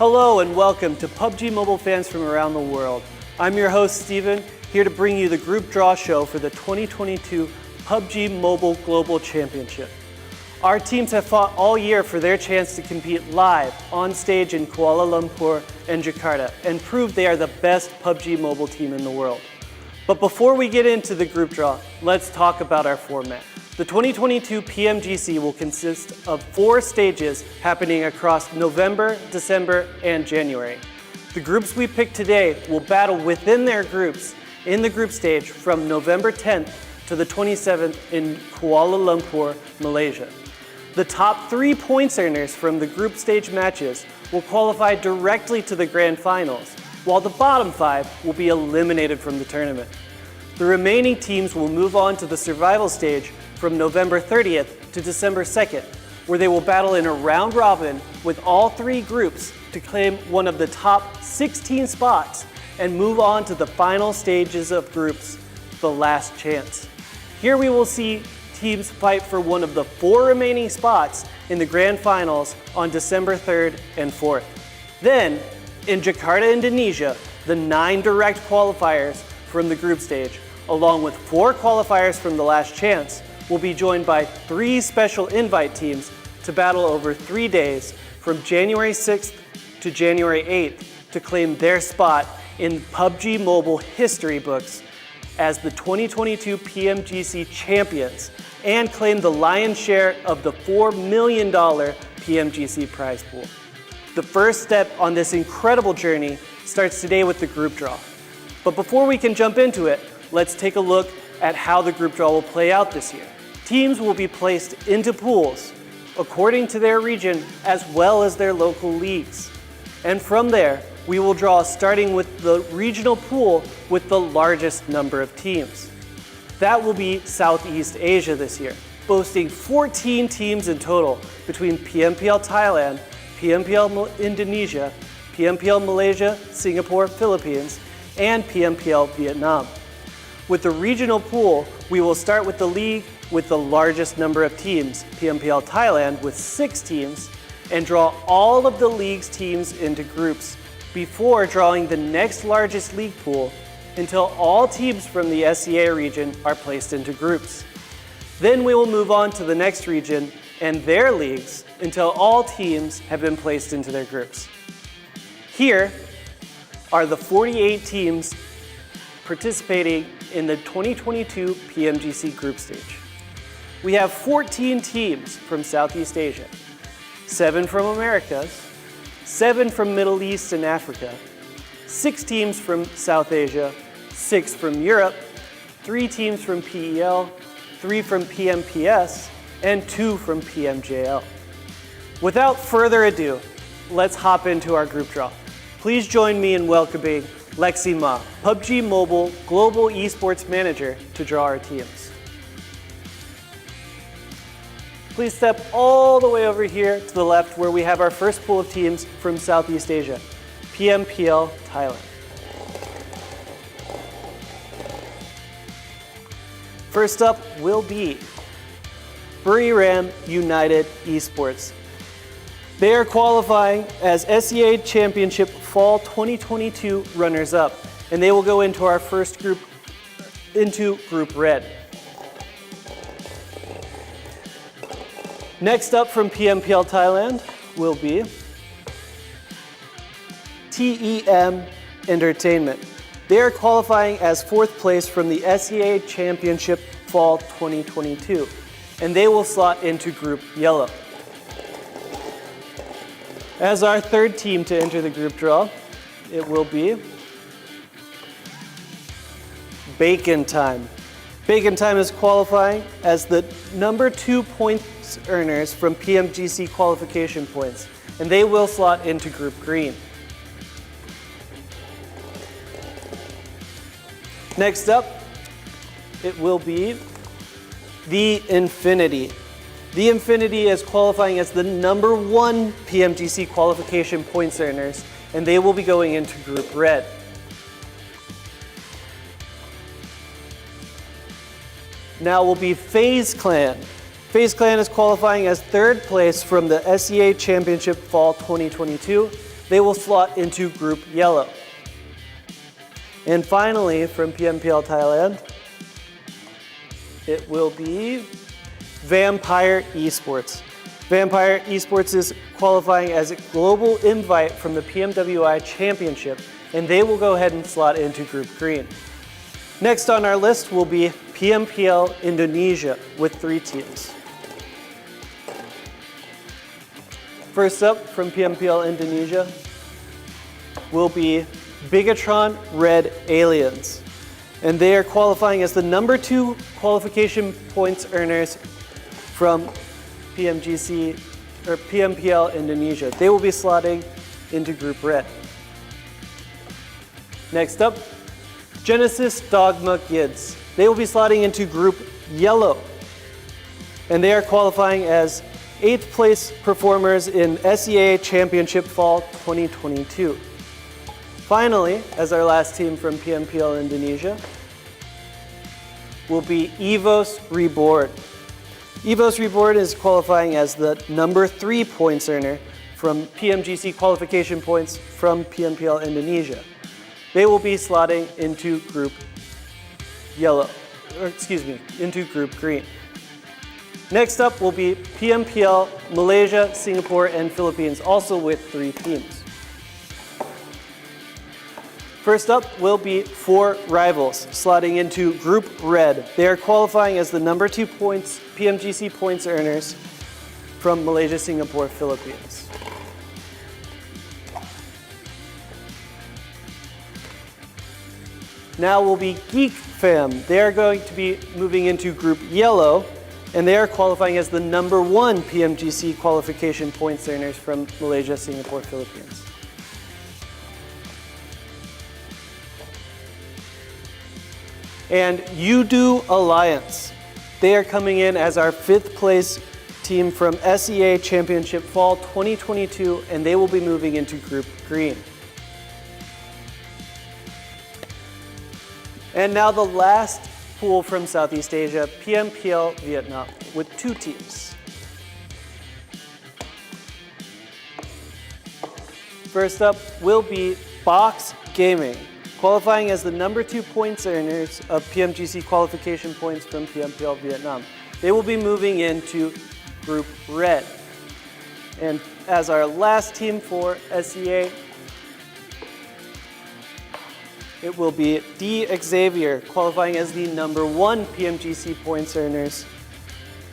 Hello and welcome to PUBG Mobile fans from around the world. I'm your host Steven, here to bring you the group draw show for the 2022 PUBG Mobile Global Championship. Our teams have fought all year for their chance to compete live on stage in Kuala Lumpur and Jakarta and prove they are the best PUBG Mobile team in the world. But before we get into the group draw, let's talk about our format. The 2022 PMGC will consist of 4 stages happening across November, December, and January. The groups we picked today will battle within their groups in the group stage from November 10th to the 27th in Kuala Lumpur, Malaysia. The top 3 points earners from the group stage matches will qualify directly to the grand finals, while the bottom 5 will be eliminated from the tournament. The remaining teams will move on to the survival stage from November 30th to December 2nd, where they will battle in a round robin with all 3 groups to claim one of the top 16 spots and move on to the final stages of groups, the last chance. Here we will see teams fight for one of the 4 remaining spots in the grand finals on December 3rd and 4th. Then, in Jakarta, Indonesia, the 9 direct qualifiers from the group stage, along with 4 qualifiers from the last chance, will be joined by 3 special invite teams to battle over 3 days from January 6th to January 8th to claim their spot in PUBG Mobile history books as the 2022 PMGC champions and claim the lion's share of the $4 million PMGC prize pool. The first step on this incredible journey starts today with the group draw. But before we can jump into it, let's take a look at how the group draw will play out this year. Teams will be placed into pools according to their region as well as their local leagues. And from there, we will draw starting with the regional pool with the largest number of teams. That will be Southeast Asia this year, boasting 14 teams in total between PMPL Thailand, PMPL Indonesia, PMPL Malaysia, Singapore, Philippines, and PMPL Vietnam. With the regional pool, we will start with the league with the largest number of teams, PMPL Thailand with 6 teams, and draw all of the league's teams into groups before drawing the next largest league pool until all teams from the SEA region are placed into groups. Then we will move on to the next region and their leagues until all teams have been placed into their groups. Here are the 48 teams participating in the 2022 PMGC group stage. We have 14 teams from Southeast Asia, 7 from Americas, 7 from Middle East and Africa, 6 teams from South Asia, 6 from Europe, 3 teams from PEL, 3 from PMPS, and 2 from PMJL. Without further ado, let's hop into our group draw. Please join me in welcoming Lexi Ma, PUBG Mobile Global Esports Manager, to draw our teams. Please step all the way over here to the left where we have our first pool of teams from Southeast Asia, PMPL Thailand. First up will be Buriram United Esports. They are qualifying as SEA Championship Fall 2022 runners-up, and they will go into our first group, into Group Red. Next up from PMPL Thailand will be TEM Entertainment. They are qualifying as 4th place from the SEA Championship Fall 2022, and they will slot into Group Yellow. As our third team to enter the group draw, it will be Bacon Time. Bacon Time is qualifying as the number 2 points earners from PMGC qualification points, and they will slot into Group Green. Next up, it will be The Infinity. The Infinity is qualifying as the number 1 PMGC qualification points earners, and they will be going into Group Red. Now will be FaZe Clan. FaZe Clan is qualifying as 3rd place from the SEA Championship Fall 2022, they will slot into Group Yellow. And finally, from PMPL Thailand, it will be Vampire Esports. Vampire Esports is qualifying as a global invite from the PMWI Championship, and they will go ahead and slot into Group Green. Next on our list will be PMPL Indonesia with 3 teams. First up from PMPL Indonesia will be Bigetron Red Aliens. And they are qualifying as the number 2 qualification points earners from PMGC or PMPL Indonesia. They will be slotting into Group Red. Next up, Genesis DOGMA GIDS. They will be slotting into Group Yellow. And they are qualifying as 8th place performers in SEA Championship Fall 2022. Finally, as our last team from PMPL Indonesia, will be EVOS REBORN. EVOS REBORN is qualifying as the number 3 points earner from PMGC qualification points from PMPL Indonesia. They will be slotting into Group Yellow, into Group Green. Next up will be PMPL Malaysia, Singapore, and Philippines, also with 3 teams. First up will be 4 rivals, slotting into Group Red. They are qualifying as the number 2 points, PMGC points earners from Malaysia, Singapore, Philippines. Now will be Geek Fam. They are going to be moving into Group Yellow, and they are qualifying as the number 1 PMGC qualification points earners from Malaysia, Singapore, Philippines. And Yoodo Alliance. They are coming in as our 5th place team from SEA Championship Fall 2022, and they will be moving into Group Green. And now the last pool from Southeast Asia, PMPL Vietnam, with 2 teams. First up will be Box Gaming, qualifying as the number 2 points earners of PMGC qualification points from PMPL Vietnam. They will be moving into Group Red. And as our last team for SEA, it will be D Xavier, qualifying as the number 1 PMGC points earners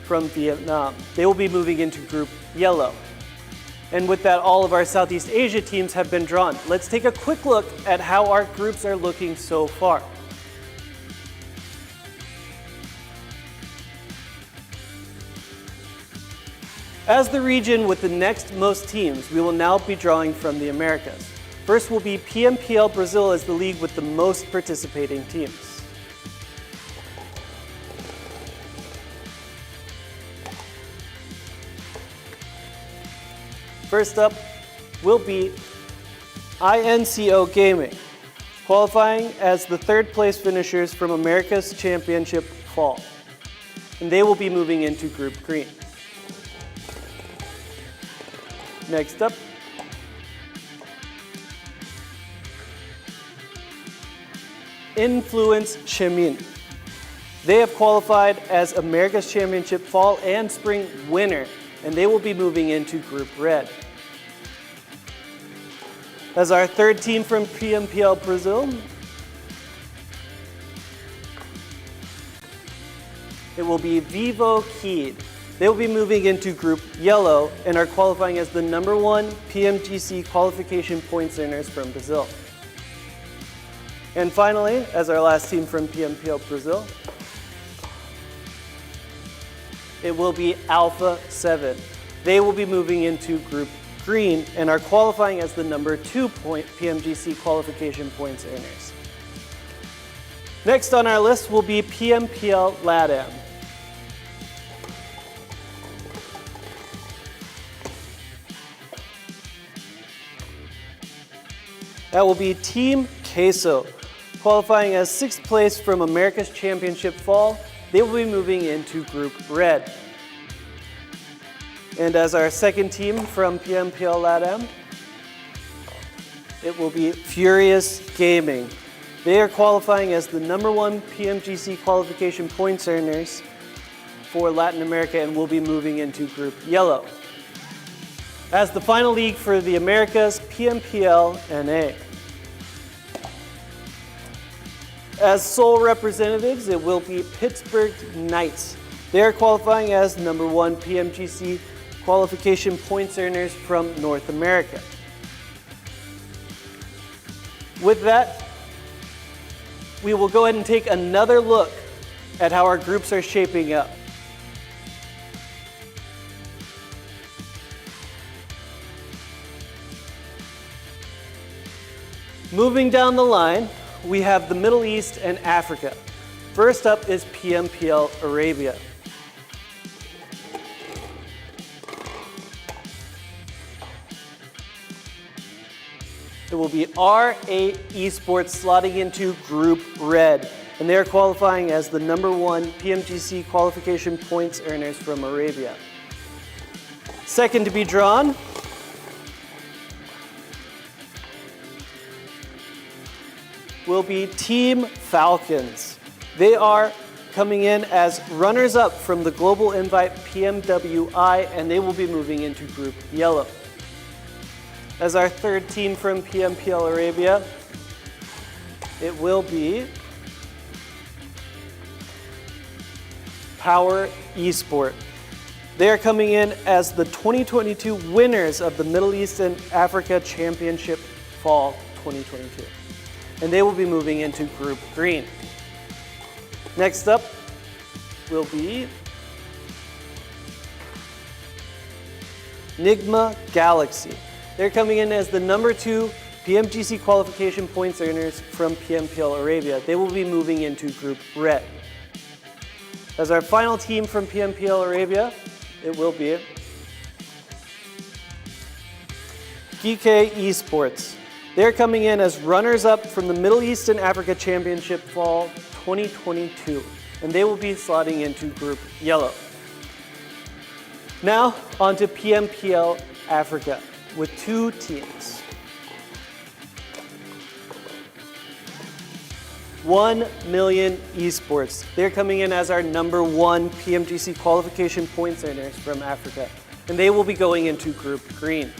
from Vietnam. They will be moving into Group Yellow. And with that, all of our Southeast Asia teams have been drawn. Let's take a quick look at how our groups are looking so far. As the region with the next most teams, we will now be drawing from the Americas. First will be PMPL Brazil as the league with the most participating teams. First up will be INCO Gaming, qualifying as the 3rd place finishers from America's Championship Fall. And they will be moving into Group Green. Next up, Influence Chemin. They have qualified as America's Championship Fall and Spring winner, and they will be moving into Group Red. As our 3rd team from PMPL Brazil, it will be Vivo Kid. They will be moving into Group Yellow and are qualifying as the number 1 PMGC qualification points earners from Brazil. And finally, as our last team from PMPL Brazil, it will be Alpha 7. They will be moving into Group Green and are qualifying as the number 2 PMGC qualification points earners. Next on our list will be PMPL LATAM. That will be Team Queso, qualifying as 6th place from America's Championship Fall. They will be moving into Group Red. And as our 2nd team from PMPL LATAM, it will be Furious Gaming. They are qualifying as the #1 PMGC qualification points earners for Latin America and will be moving into Group Yellow. As the final league for the Americas, PMPL NA. As sole representatives, it will be Pittsburgh Knights. They are qualifying as #1 PMGC qualification points earners from North America. With that, we will go ahead and take another look at how our groups are shaping up. Moving down the line, we have the Middle East and Africa. First up is PMPL Arabia. It will be R8 Esports slotting into Group Red, and they are qualifying as the #1 PMGC qualification points earners from Arabia. Second to be drawn, will be Team Falcons. They are coming in as runners-up from the Global Invite PMWI, and they will be moving into Group Yellow. As our third team from PMPL Arabia, it will be Power Esport. They are coming in as the 2022 winners of the Middle East and Africa Championship Fall 2022. And they will be moving into Group Green. Next up will be Nigma Galaxy. They're coming in as the #2 PMGC qualification points earners from PMPL Arabia. They will be moving into Group Red. As our final team from PMPL Arabia, it will be Geek Esports. They're coming in as runners-up from the Middle East and Africa Championship Fall 2022, and they will be slotting into Group Yellow. Now, on to PMPL Africa with 2 teams. 1 Million Esports. They're coming in as our #1 PMGC qualification points earners from Africa, and they will be going into Group Green.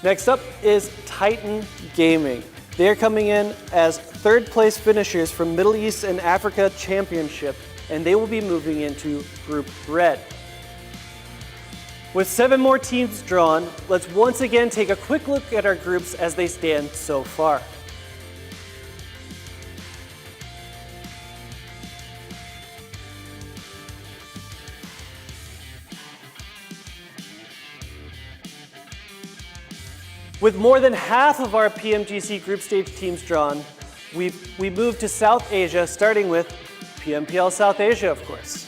Next up is Titan Gaming. They're coming in as 3rd place finishers from Middle East and Africa Championship, and they will be moving into Group Red. With 7 more teams drawn, let's once again take a quick look at our groups as they stand so far. With more than half of our PMGC group stage teams drawn, we moved to South Asia, starting with PMPL South Asia, of course.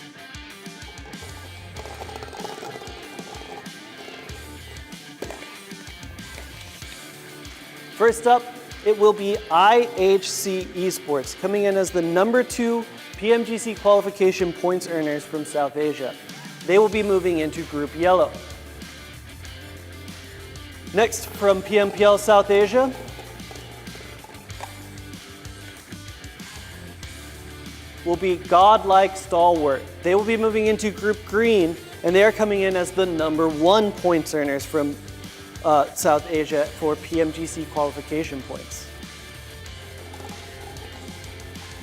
First up, it will be IHC Esports, coming in as the #2 PMGC qualification points earners from South Asia. They will be moving into Group Yellow. Next, from PMPL South Asia, will be Godlike Stalwart. They will be moving into Group Green, and they are coming in as the #1 points earners from South Asia for PMGC qualification points.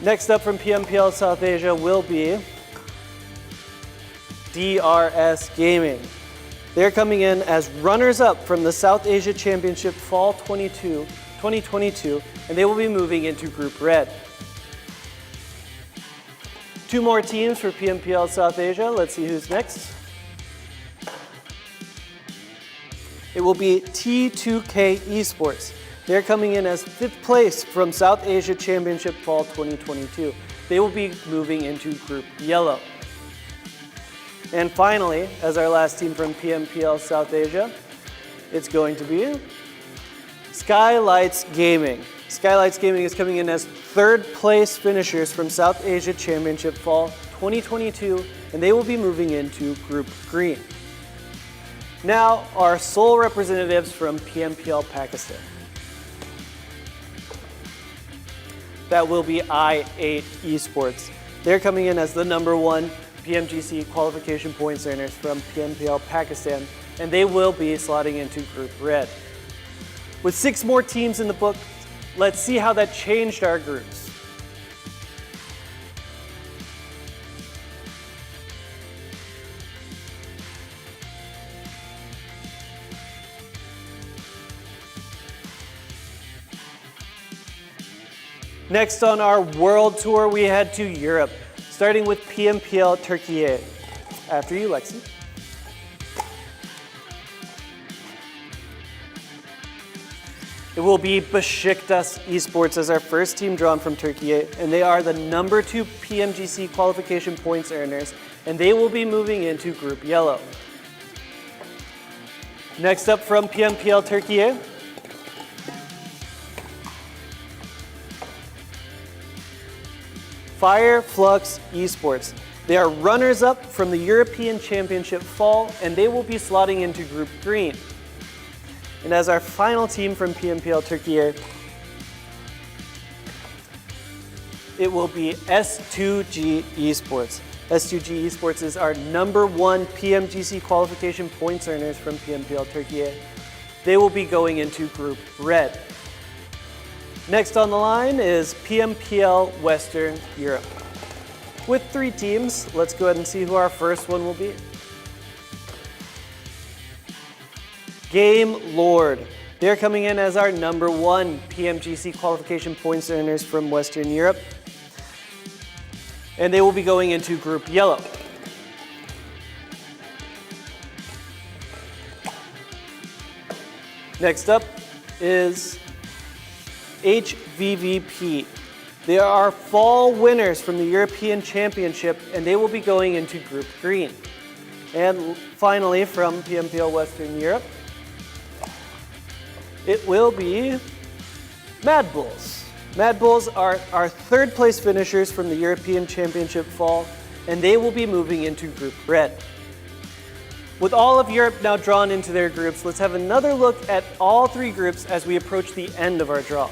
Next up from PMPL South Asia will be DRS Gaming. They're coming in as runners-up from the South Asia Championship Fall 2022, and they will be moving into Group Red. 2 more teams for PMPL South Asia. Let's see who's next. It will be T2K Esports. They're coming in as 5th place from South Asia Championship Fall 2022. They will be moving into Group Yellow. And finally, as our last team from PMPL South Asia, it's going to be Skylights Gaming. Skylights Gaming is coming in as 3rd place finishers from South Asia Championship Fall 2022, and they will be moving into Group Green. Now, our sole representatives from PMPL Pakistan. That will be I8 Esports. They're coming in as the #1 PMGC qualification points earners from PMPL Pakistan, and they will be slotting into Group Red. With 6 more teams in the book, let's see how that changed our groups. Next on our world tour, we head to Europe, starting with PMPL Turkey. After you, Lexi. It will be Besiktas Esports as our first team drawn from Turkey, and they are the #2 PMGC qualification points earners, and they will be moving into Group Yellow. Next up from PMPL Turkey, Fireflux Esports. They are runners-up from the European Championship Fall, and they will be slotting into Group Green. And as our final team from PMPL Turkey, it will be S2G Esports. S2G Esports is our #1 PMGC qualification points earners from PMPL Turkey. They will be going into Group Red. Next on the line is PMPL Western Europe. With 3 teams, let's go ahead and see who our first one will be. Game Lord. They're coming in as our #1 PMGC qualification points earners from Western Europe. And they will be going into Group Yellow. Next up is HVVP. They are our fall winners from the European Championship, and they will be going into Group Green. And finally, from PMPL Western Europe, it will be Mad Bulls. Mad Bulls are our 3rd place finishers from the European Championship Fall, and they will be moving into Group Red. With all of Europe now drawn into their groups, let's have another look at all 3 groups as we approach the end of our draw.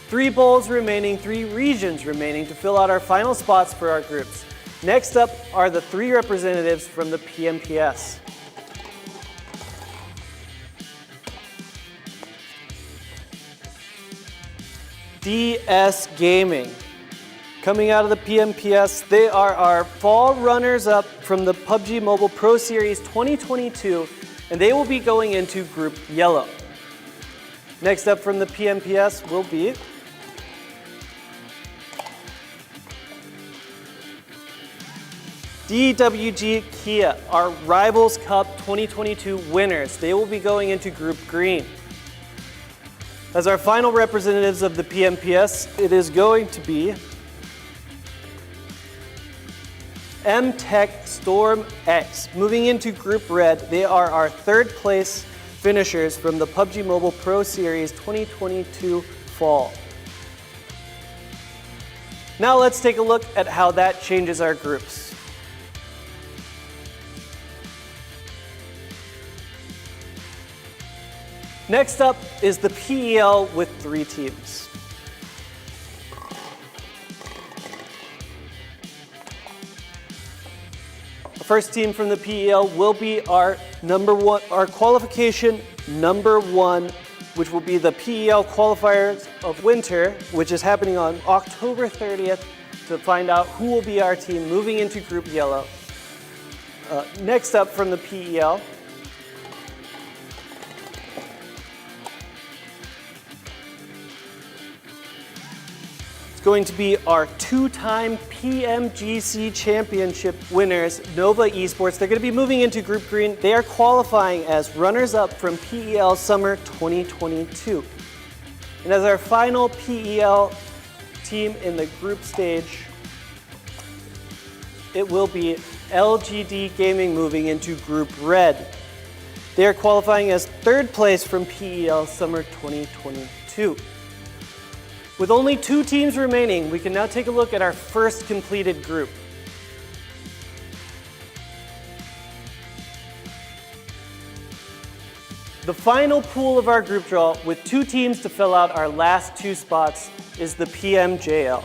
Three bowls remaining, 3 regions remaining to fill out our final spots for our groups. Next up are the 3 representatives from the PMPS. DS Gaming. Coming out of the PMPS, they are our fall runners-up from the PUBG Mobile Pro Series 2022, and they will be going into Group Yellow. Next up from the PMPS will be DWG Kia, our Rivals Cup 2022 winners. They will be going into Group Green. As our final representatives of the PMPS, it is going to be M-Tech Storm X. Moving into Group Red, they are our 3rd place finishers from the PUBG Mobile Pro Series 2022 Fall. Now let's take a look at how that changes our groups. Next up is the PEL with 3 teams. The first team from the PEL will be our qualification #1, which will be the PEL qualifiers of winter, which is happening on October 30th to find out who will be our team moving into Group Yellow. Next up from the PEL, going to be our 2-time PMGC Championship winners, Nova Esports. They're going to be moving into Group Green. They are qualifying as runners-up from PEL Summer 2022. And as our final PEL team in the group stage, it will be LGD Gaming moving into Group Red. They are qualifying as third place from PEL Summer 2022. With only 2 teams remaining, we can now take a look at our first completed group. The final pool of our group draw, with 2 teams to fill out our last 2 spots, is the PMJL.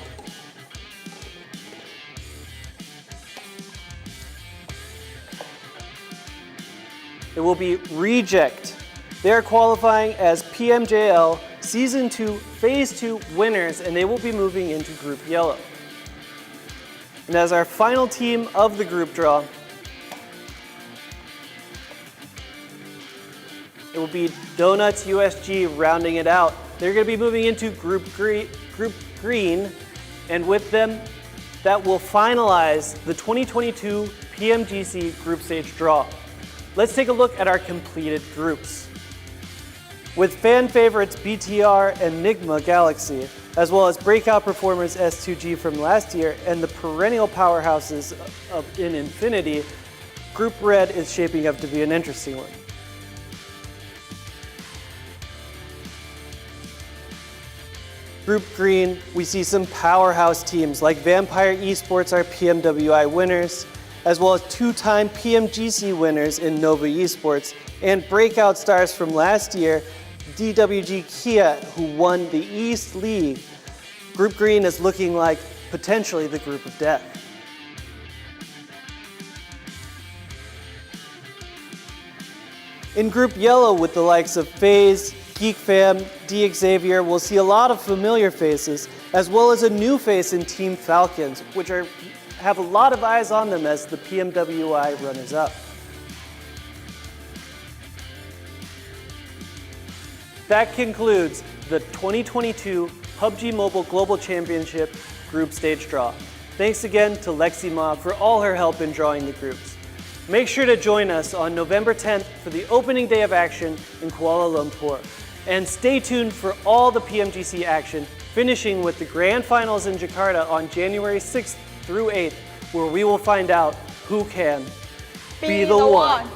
It will be Reject. They are qualifying as PMJL Season 2 Phase 2 winners, and they will be moving into Group Yellow. And as our final team of the group draw, it will be Donuts USG rounding it out. They're going to be moving into Group Green, and with them, that will finalize the 2022 PMGC group stage draw. Let's take a look at our completed groups. With fan favorites BTR and Enigma Galaxy, as well as breakout performers S2G from last year and the perennial powerhouses in Infinity, Group Red is shaping up to be an interesting one. Group Green, we see some powerhouse teams like Vampire Esports are PMWI winners, as well as 2-time PMGC winners in Nova Esports, and breakout stars from last year, DWG Kia, who won the East League. Group Green is looking like potentially the group of death. In Group Yellow, with the likes of FaZe, Geek Fam, Xavier, we'll see a lot of familiar faces, as well as a new face in Team Falcons, which have a lot of eyes on them as the PMWI runners-up. That concludes the 2022 PUBG Mobile Global Championship Group Stage Draw. Thanks again to Lexi Ma for all her help in drawing the groups. Make sure to join us on November 10th for the opening day of action in Kuala Lumpur. And stay tuned for all the PMGC action, finishing with the Grand Finals in Jakarta on January 6th through 8th, where we will find out who can be the one.